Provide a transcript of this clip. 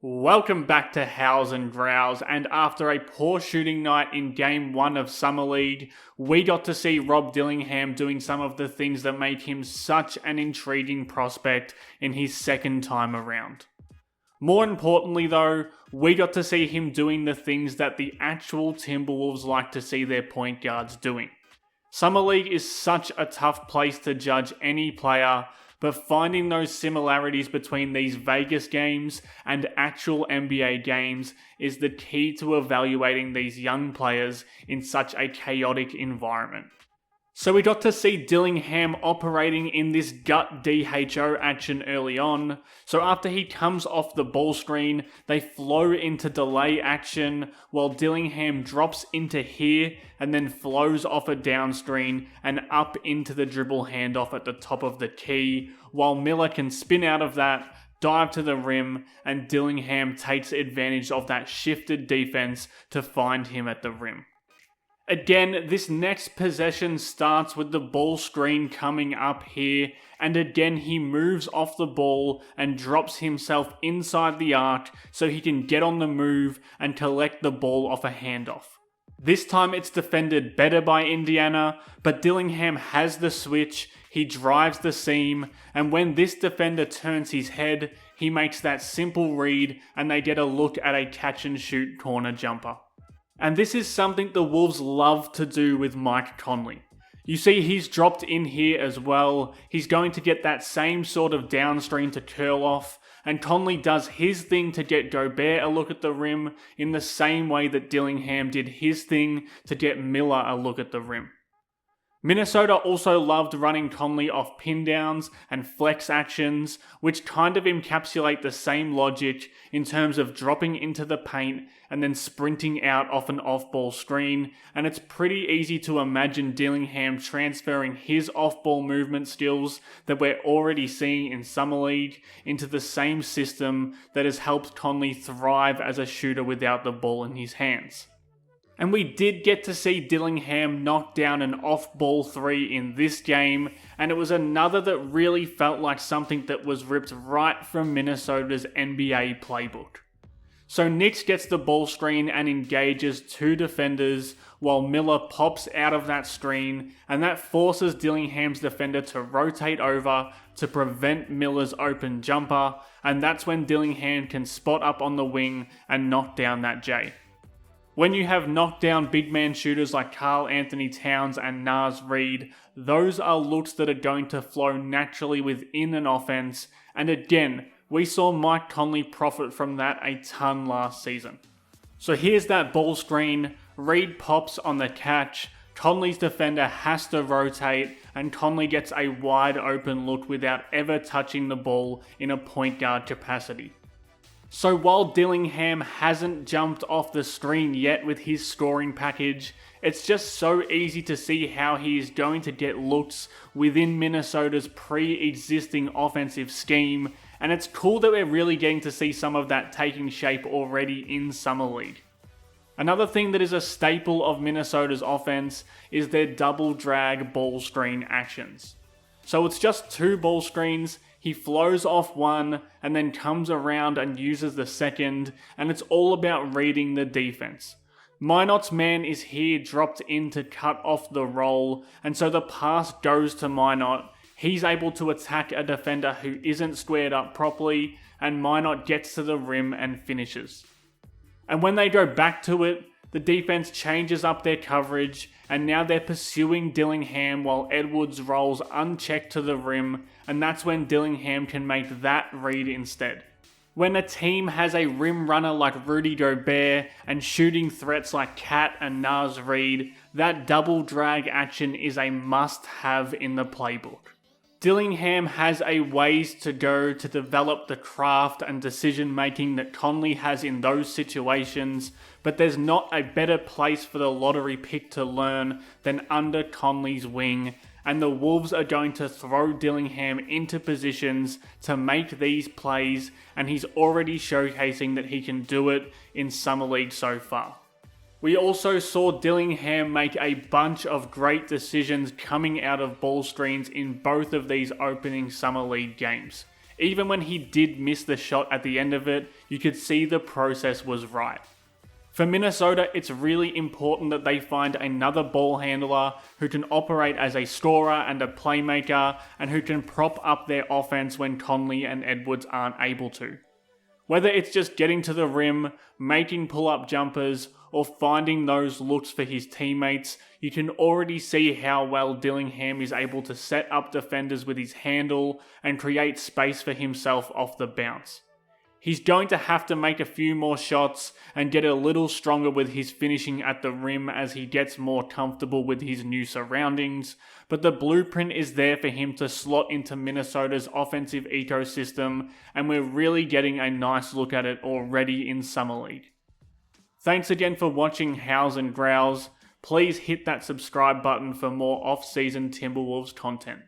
Welcome back to Howls and Growls, and after a poor shooting night in Game 1 of Summer League, we got to see Rob Dillingham doing some of the things that make him such an intriguing prospect in his second time around. More importantly though, we got to see him doing the things that the actual Timberwolves like to see their point guards doing. Summer League is such a tough place to judge any player, but finding those similarities between these Vegas games and actual NBA games is the key to evaluating these young players in such a chaotic environment. So we got to see Dillingham operating in this gut DHO action early on. So after he comes off the ball screen, they flow into delay action while Dillingham drops into here and then flows off a down screen and up into the dribble handoff at the top of the key, while Miller can spin out of that, dive to the rim, and Dillingham takes advantage of that shifted defense to find him at the rim. Again, this next possession starts with the ball screen coming up here, and again he moves off the ball and drops himself inside the arc so he can get on the move and collect the ball off a handoff. This time it's defended better by Indiana, but Dillingham has the switch, he drives the seam, and when this defender turns his head, he makes that simple read and they get a look at a catch and shoot corner jumper. And this is something the Wolves love to do with Mike Conley. You see he's dropped in here as well. He's going to get that same sort of downstream to curl off, and Conley does his thing to get Gobert a look at the rim in the same way that Dillingham did his thing to get Miller a look at the rim. Minnesota also loved running Conley off pin downs and flex actions, which kind of encapsulate the same logic in terms of dropping into the paint and then sprinting out off an off-ball screen, and it's pretty easy to imagine Dillingham transferring his off-ball movement skills that we're already seeing in Summer League into the same system that has helped Conley thrive as a shooter without the ball in his hands. And we did get to see Dillingham knock down an off-ball three in this game, and it was another that really felt like something that was ripped right from Minnesota's NBA playbook. So Nix gets the ball screen and engages two defenders while Miller pops out of that screen, and that forces Dillingham's defender to rotate over to prevent Miller's open jumper, and that's when Dillingham can spot up on the wing and knock down that J. When you have knockdown big man shooters like Karl Anthony Towns and Naz Reid, those are looks that are going to flow naturally within an offense, and again, we saw Mike Conley profit from that a ton last season. So here's that ball screen, Reid pops on the catch, Conley's defender has to rotate, and Conley gets a wide open look without ever touching the ball in a point guard capacity. So while Dillingham hasn't jumped off the screen yet with his scoring package, it's just so easy to see how he is going to get looks within Minnesota's pre-existing offensive scheme, and it's cool that we're really getting to see some of that taking shape already in Summer League. Another thing that is a staple of Minnesota's offense is their double drag ball screen actions. So it's just two ball screens, he flows off one and then comes around and uses the second, and it's all about reading the defense. Minot's man is here dropped in to cut off the roll, and so the pass goes to Minot. He's able to attack a defender who isn't squared up properly, and Minot gets to the rim and finishes. And when they go back to it, the defense changes up their coverage, and now they're pursuing Dillingham while Edwards rolls unchecked to the rim, and that's when Dillingham can make that read instead. When a team has a rim runner like Rudy Gobert and shooting threats like Cat and Naz Reid, that double drag action is a must-have in the playbook. Dillingham has a ways to go to develop the craft and decision making that Conley has in those situations, but there's not a better place for the lottery pick to learn than under Conley's wing, and the Wolves are going to throw Dillingham into positions to make these plays, and he's already showcasing that he can do it in Summer League so far. We also saw Dillingham make a bunch of great decisions coming out of ball screens in both of these opening Summer League games. Even when he did miss the shot at the end of it, you could see the process was right. For Minnesota, it's really important that they find another ball handler who can operate as a scorer and a playmaker, and who can prop up their offense when Conley and Edwards aren't able to. Whether it's just getting to the rim, making pull-up jumpers, or finding those looks for his teammates, you can already see how well Dillingham is able to set up defenders with his handle and create space for himself off the bounce. He's going to have to make a few more shots and get a little stronger with his finishing at the rim as he gets more comfortable with his new surroundings, but the blueprint is there for him to slot into Minnesota's offensive ecosystem, and we're really getting a nice look at it already in Summer League. Thanks again for watching Howls and Growls. Please hit that subscribe button for more off-season Timberwolves content.